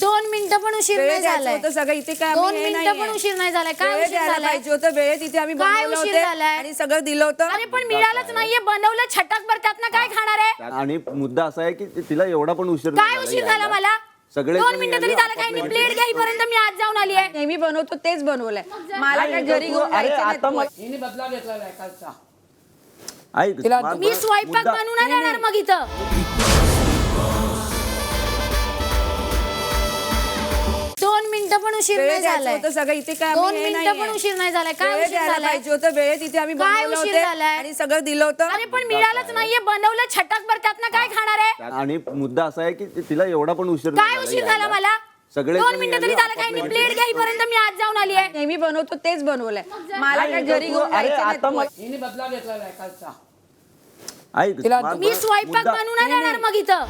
2 मिनिटं पण उशीर नाही झालाय. सगळं इथे काय 2 मिनिटं पण उशीर नाही झालाय. काय उशीर झालाय? पाहिजे होतं वेळेत इथे आम्ही काय बनवलं उशीर होते झालाय? आणि सगळं दिलं होतं. अरे पण मिळालंच नाहीये, बनवलं छटकभर, त्यातनं काय खाणार आहे? आणि मुद्दा असा आहे की तिला एवढा पण उशीर काय उशीर झाला मला? सगळे 2 मिनिटं तरी झालं. काही नाही, प्लेट घ्याईपर्यंत मी आज जाऊन आली आहे. नेहमी बनवतो तेच बनवलंय. मला काय घरी घेऊन जायचं नाही. हिने बदला घेतलेला आहे कालचा. मी स्वयंपाक बनवून नाही येणार मग इथं. 2 मिनिटं पण उशीर नाही झालाय. सगळं इथे काय 2 मिनिटं पण उशीर नाही झालाय. काय उशीर झालाय? पाहिजे होतं वेळेत इथे आम्ही काय बनवलं उशीर होते झालाय? आणि सगळं दिलं होतं. अरे पण मिळालंच नाहीये, बनवलं छटकभर, त्यातनं काय खाणार आहे? आणि मुद्दा असा आहे की तिला एवढा पण उशीर काय उशीर झाला मला? सगळे 2 मिनिटं तरी झालं. काही नाही, प्लेट घ्याईपर्यंत मी आज जाऊन आली आहे. नेहमी बनवतो तेच बनवलंय. मला काय घरी घेऊन जायचं नाही. हिने बदला घेतलेला आहे कालचा. मी स्वयंपाक बनवून नाही येणार मग इथं.